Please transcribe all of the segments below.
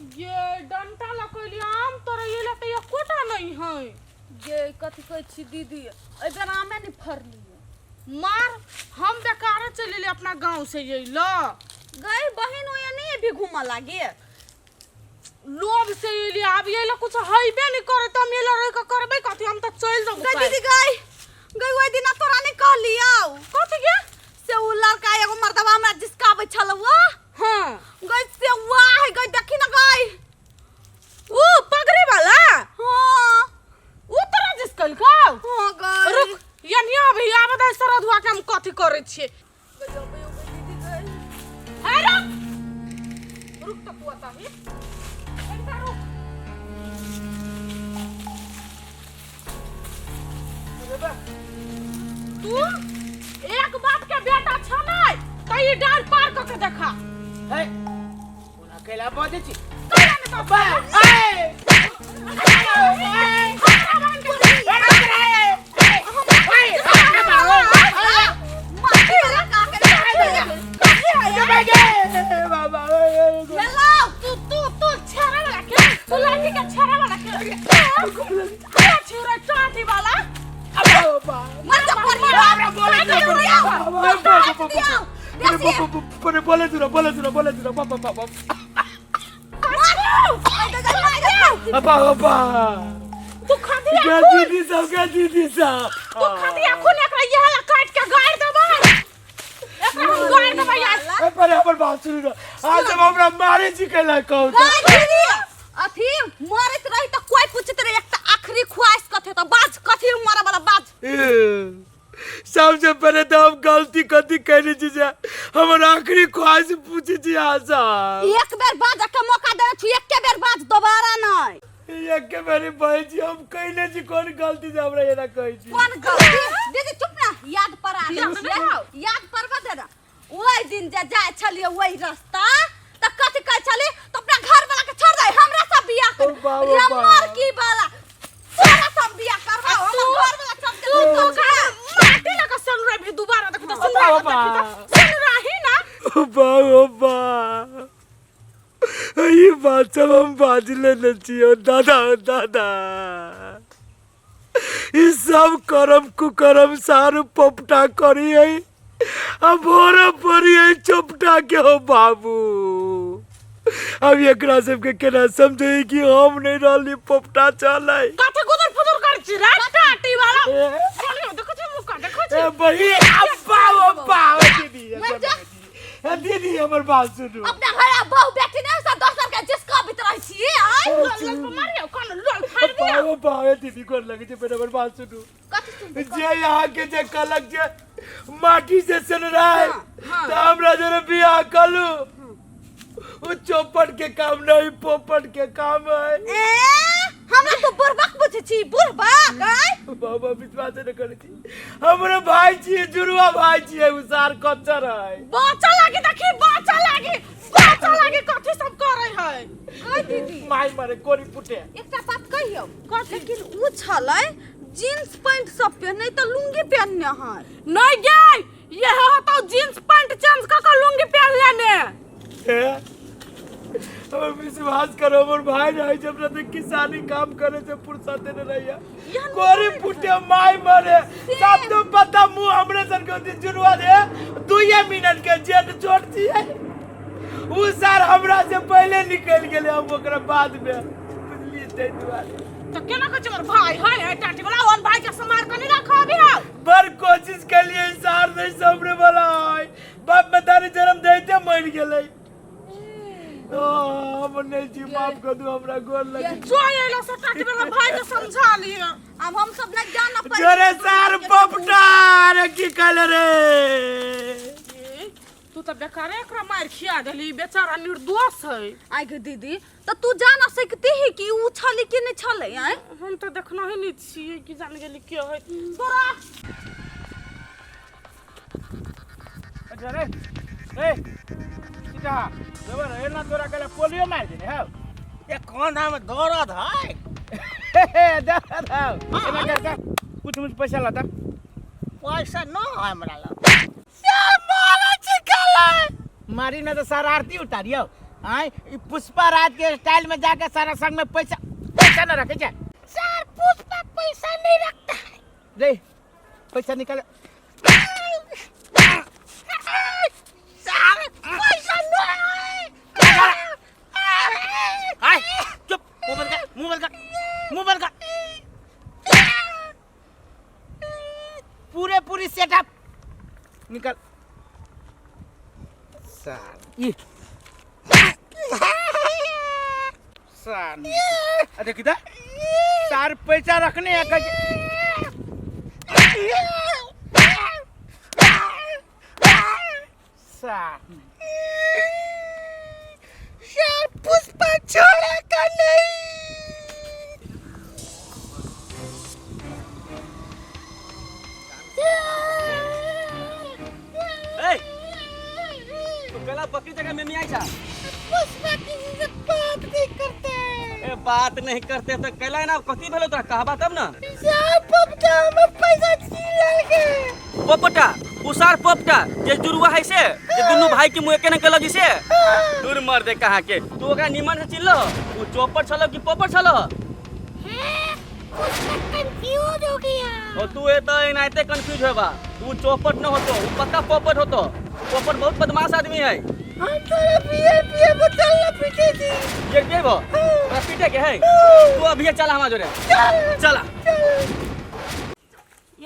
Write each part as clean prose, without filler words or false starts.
ये डंटा लकैली आम तोरा ये लते ये कोटा नहीं है। ये कथी कहै छी दीदी ए बेर आमे नहीं फरली मार हम बेकार चले ले अपना गांव से ये ल गई बहन हो या नहीं भी घूमा लागे लोभ से ये ले अब ये ल कुछ हइबे नहीं करे त हम ये ल रह के करबे कथि हम त चल जाऊ गई दीदी गई गई ओइ दिन तोरा नहीं कह लियाओ कथि के से उ लड़का एगो मर्दवा हमरा जिसकाबै छलवा हां गई से वाह गई देखी ना गई ओ पगड़ी वाला हां उ तोरा जिसकल का हां गई रुक यनिया भैया बता सरधुआ के हम कथि करे छे दीदी गई है रुक त तू आता है एकटा रुक तू एक बात के बेटा छ नहीं त ई डाल पार क के देखा है कोना केला बजे छी करा ने बाबा बोले दूरा पापा तू खाती है दीदी सब तू खाती है खून एकरा ये हला काट के गाड़ देबा एकरा हम गाड़ देबा यार पर अपन बात सुन आज हम हमरा मारे छी केला कहू दीदी अथी मारत रही त कोई पूछत रही एकटा आखिरी ख्वाहिश कथे त बाज कथी मारे वाला बाज सबसे पहले तो हम गलती कथी कैली छी जे हमर आखिरी ख्वाहिश पूछी छी आशा एक बेर बाज के मौका देने छी एक बेर बाज दोबारा नहीं एक के मेरी बहन जी हम कहले छी कौन गलती से हमरा एना कहै छी कौन गलती दीदी चुप ना याद पड़ा याद परवा देना ओइ दिन जे जाय छलिए ओइ रास्ता त कथी कहै छली त अपना घर वाला के छोड़ दे हमरा से बियाह कर हमर की वाला तोरा सब बियाह करवा हमर घर वाला सब के तू माटी लगा सुन रे भी दोबारा देख त सुन रही ना बा ये बात सब हम बाज लेने छियो दादा ये सब करम कुकरम सारू पोपटा करी है अब भोरा परी है चोपटा के हो बाबू अब एकरा सबके केना समझे कि हम नहीं रहली पोपटा चले काथे गुदर फुदर कर छी रे टाटी वाला देखो छ मुका देखो छ ए बही अब्बा दीदी हमर बात सुनो अपना घर बहू बेटी ने सब दोसर के जिसका भीतर रही छी आई लल को मारियो कोन लल फाड़ दियो बाबा दीदी को लगे जे मेरे हमर बात सुनो कथी सुन जे यहाँ के जे कलक जे माटी से सन रहा है तो हमरा जरे बियाह कलू वो चौपट के काम नहीं पोपट के काम है हमरा तो बुरबक बुझे छी बुरबक बाबा विश्वास न करे छी हमरे भाई छी जुड़वा भाई छी उसार कच्चर है बाचा लागे देखी बाचा लागे कथि सब करे है कह दीदी माई मारे कोरी पुटे एकटा बात कहियो लेकिन उ छलै जींस पैंट सब पहने त लुंगी पहनने है नहीं गई ये होता जींस पैंट चेंज कर लूंगी पहन लेने हमर विश्वास करो हमर भाई रही जब रहते किसानी काम करे से फुर्सत न रहिया कोरी पुटे माई मारे सब तो पता मुंह हमरे सन के जुड़वा दे 2 मिनट के जेल छोड़ दिए उ सर हमरा से पहले निकल गेले हम ओकरा बाद में बुझली तै दुआरे तो केना कछ हमर भाई है टाटी वाला ओन भाई के समार के नहीं रखा भी है बर कोशिश के लिए सार नहीं सबरे वाला है बाप में तारे जन्म देते मर गेले हम नहीं जी माफ कर दो हमरा गोर लगे जो ये लो टाटी वाला भाई के समझा लिया अब हम सब नहीं जाना पर जरे सार पोपटा रे की कहले रे तू तो बेकार एकरा मार खिया देली बेचारा निर्दोष है आइ गे दीदी त तू जाना सकती है कि उ छली कि नहीं छले आइ हम तो देखना ही नहीं छिए कि जान गेली के है तोरा अरे ए सीधा जबर है ना तोरा कहले पोलियो मार देने है ये कौन नाम दौड़त है दौड़त है एना करके कुछ पैसा लाता पैसा न है हमरा ल मारा चिकला मारी न तो शरारती उतारियो आई पुष्पा राज के स्टाइल में जाके सारा संग में पैसा पैसा न रखे जाए। सर पुष्पा पैसा नहीं रखता है। रे पैसा निकाल। सर पैसा नहीं। आई चुप मुंह बंद कर पूरी सेटअप निकल सार ये सार अरे किधर सार पैसा रखने है सार पुष्पा छोड़ेगा नहीं। गला बकरी जगह में आई था। पुष्पा किसी से बात नहीं करते। ए बात नहीं करते तो कैला ना कथी भेलो तोरा कहबा तब ना। सर पोपटा में पैसा छीन के। पोपटा उसार पोपटा जे जुरुआ है से जे दुनु भाई के मुंह के न गलत से दूर मर दे कहां के तू ओकरा निमन से चिल्लो तू चौपट छलो कि पोपट छलो। कंफ्यूज हो गया। और तू ए तो इनाते कंफ्यूज होबा तू चौपट न होतो उ पक्का पोपट होतो। पोपट बहुत बदमाश आदमी है। हम तोरा पिए बोतल न पीते थी। ये देबो तोरा पीटे के है तू अभी चला हमारे जोरे चला।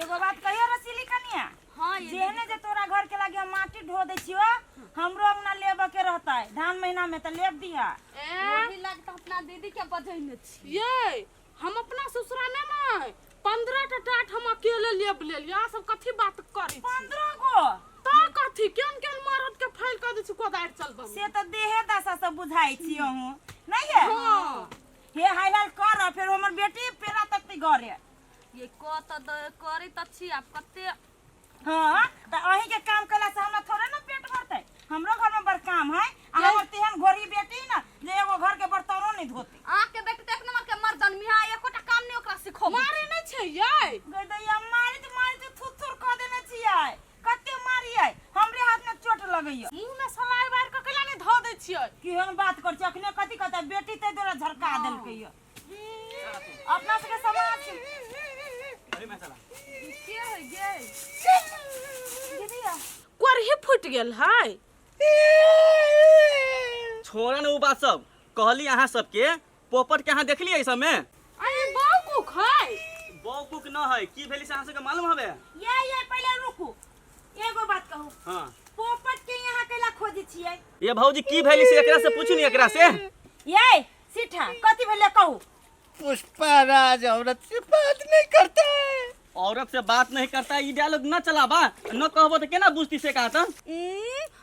एगो बात कहियो रसीली कनिया। हां जेहने जे तोरा घर के लागे हम माटी ढो दे छियो हमरो अंगना लेबे के रहता है धान महीना में त लेब दिया। वही लगता अपना दीदी के बजैने छी। ये हम अपना ससुराने में 15 टा टाट हम अकेले लेब ले लिया। सब कथी बात करी 15 गो ता कथी केन केन मरद के फाइल कर दै छी कोदार चलबम से त देहे दशा से बुझाई छियो हूं नहीं है। हां हे हाइलाल कर फिर हमर बेटी पेरा तक ते घरे। ये को त करी त छी आप कते। हां त अही के काम कला से हमरा थोड़े ना पेट भरते। हमरो घर में बड़ काम है आ हमर तेहन गोरी बेटी ना जे एगो घर के बर्तनो नहीं धोती। आ के बेटी देख नंबर के मर जन्मी है एकोटा काम नहीं ओकरा सिखो। मारे नै छै ये। गदैया मारी थुथुर क देने छियै कते मारियै हमरे हाथ में चोट लगैया। मुंह में सलाई बार के केला नै धो दै छियै। केहन बात कर छी अखने कथी कहता बेटी ते तोरा झरका देलकै या। अपना सबके समाज अरे मैं चला के है गे दीदी कोरही फुट गेल है। छोड़ा न उ बात सब कहली अहाँ सबके पोपट के अहाँ देखलिए इस समय अरे बाबू खाय बौकुक न है की भेली से अहाँ सबके मालूम हवे। ये पहले रुकू एगो बात कहू हां पोपट के यहाँ कैला खोजे छियै। ये भौजी की भेली से एकरा से पूछू नी एकरा से। ये सीठा कथी भेले कहू। पुष्पा राज औरत से बात नहीं करता है। औरत से बात नहीं करता ये डायलॉग न चलाबा न कहबो तो केना बुझती से कहा था।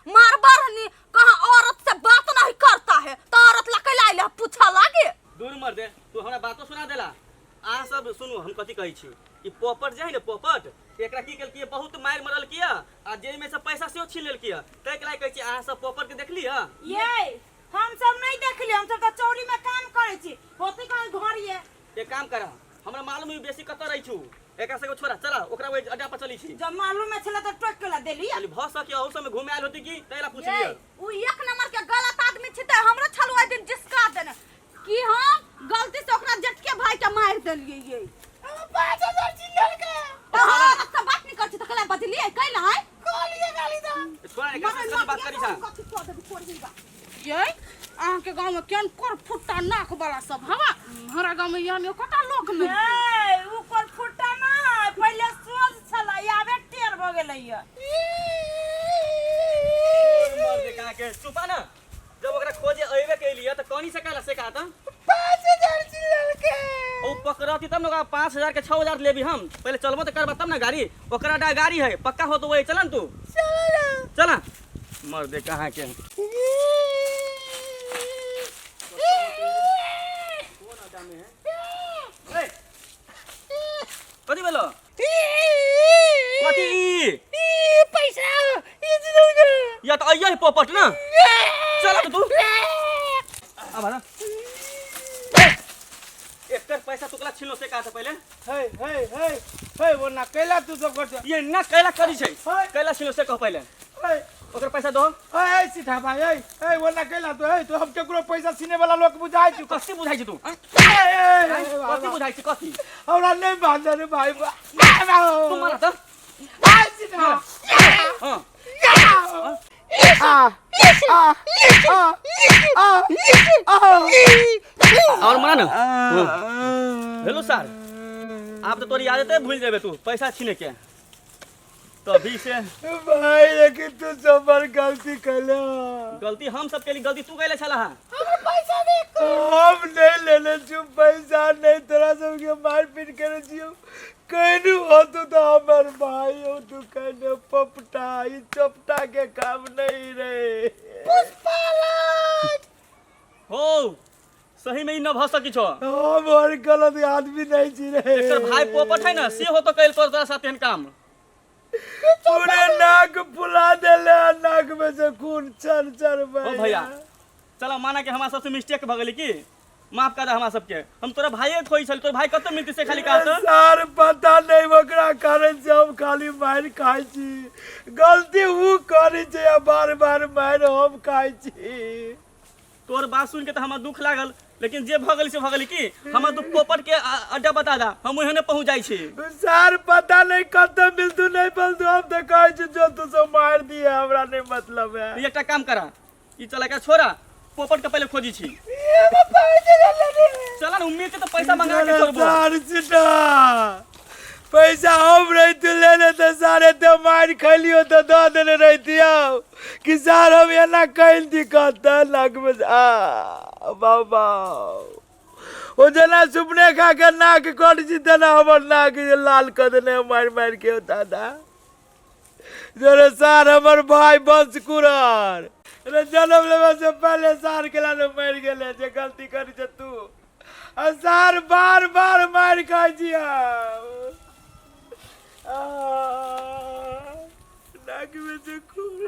मार बारनी कहां औरत से बात नहीं करता है तो औरत लके लाइले पूछा लागे। दूर मर दे तू हमरा बातो सुना देला। आ सब सुनु हम कथी कहै छी ई पोपट जे है न पोपट एकरा की केल किए बहुत मार मरल किया आ जे में से पैसा सेहो छीन लेल किया तै के लाय कहै छी अहाँ सब पोपट के देखली ह। ये हम सब नहीं देखली हम सब त चौरी में काम करे छी होती कहीं घर ये। एक काम करा हमरा मालूम है बेसी कत रही छु एकरा से छोड़ा चला ओकरा ओइ अड्डा पर चली छी। जब मालूम में छला त टोक केला देली। खाली भ सके औ समय घूमे आइल होती की तैला पूछ लिया। उ एक नंबर के गलत आदमी छी त हमरा छलुआ दिन जिसका देने कि हम गलती से ओकरा जटके भाई के मार देलिए ये। 5000 चिल्लर के हां सब बात नहीं करछी त कला बदलिए कैला है गाली गाली दा छोड़ा एकरा से बात करी छा। ये अहाँ के गांव में केन कोर फुट्टा नाक वाला सब हवा हमरा गांव में यानी कटा लोग में ए ऊपर फुट्टा ना पहले सोज छला आबे टेर भ गेलै या। मर दे कहां के चुपा ना जब ओकरा खोजे अइबे कैलिए त कनी से कहला से कहा था 5000 चिल्लर के ओ पकड़ती तब ना 5000 के 6000 लेबी हम पहले चलबो त करबा तब ना गाड़ी ओकरा डा गाड़ी है पक्का हो तो वही चलन तू चला मर दे कहां के। कथी बोलो कथी पैसा या तो अइया पोपट ना चला तू अब ना एकर पैसा तुकला छिलो से कहा था पहले हे वो ना कैला तू तो कर ये ना कैला करी छै कैला छिलो से कह पहले ओकर पैसा दो। ए सीधा भाई ए वना कैला तो ए तो हम केकरो पैसा सीने वाला लोग बुझाइ छु कथी बुझाइ छै तू कथी कथी बुझाइ छै कथी हमरा नहीं बांधे रे भाई तू मारा त ए सीधा हां और मारा ना हेलो सर आप तो तोरी आदत है भूल जाबे तू पैसा छीने के तभी से भाई लेकिन तू सब बार गलती कैला गलती हम सब के लिए गलती तू कैले छला हां हम नहीं लेने छु पैसा नहीं तोरा सब के मार पीट करे छियो कहनु हो तो हमर भाई हो तू कहने पपटा ई चपटा के काम नहीं रे हो सही में ई न भ सकी छो हम और गलत आदमी नहीं छी रे एकर भाई पोपट है ना से हो तो कैल तोरा साथ एहन काम पूरे नाक फुला देले नाक में से खून चर चर बह ओ भैया चलो माना कि हमारा सबसे मिस्टेक भ गेली की माफ कर दे हमरा सबके हम तोरा भाई खोई छल तोर भाई कत मिलती से खाली कहत सर पता नहीं ओकरा कारण से हम खाली मार खाई छी गलती वो करी छै या बार बार मार हम खाई छी तोर बात सुन के तो हमरा दुख लागल लेकिन जे भ गेली से भ गेली की हमरा तू पोपट के अड्डा बता दा हम ओहने पहुंच जाई छी सर पता नहीं कत मिलतू नहीं बोलतू हम तो कहै छी जो तू सब मार दिए हमरा नहीं मतलब है ये एकटा काम करा ई चला के छोरा पोपट के पहले खोजी छी चला ना उम्मीद तो पैसा मंगा के छोड़बो सर सीधा पैसा हम रहते लेने तो सारे तो मार खलियो तो दे देने रहतियो कि सर हम एना कैल दिक्कत नाक में बाबा ओ जना सुपने खा के नाक कट छी तना हमर नाक लाल कर देने मार मार के दादा जरे सर हमर भाई बंश कुरार रे जन्म लेवे से पहले सार के लाने मर गेले जे गलती करी छ तू आ सार बार बार मार खाई जिया नाक में से खून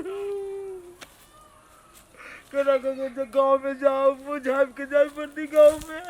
करा के गाँव में जाओ बुझाब के जाए पड़ती गाँव में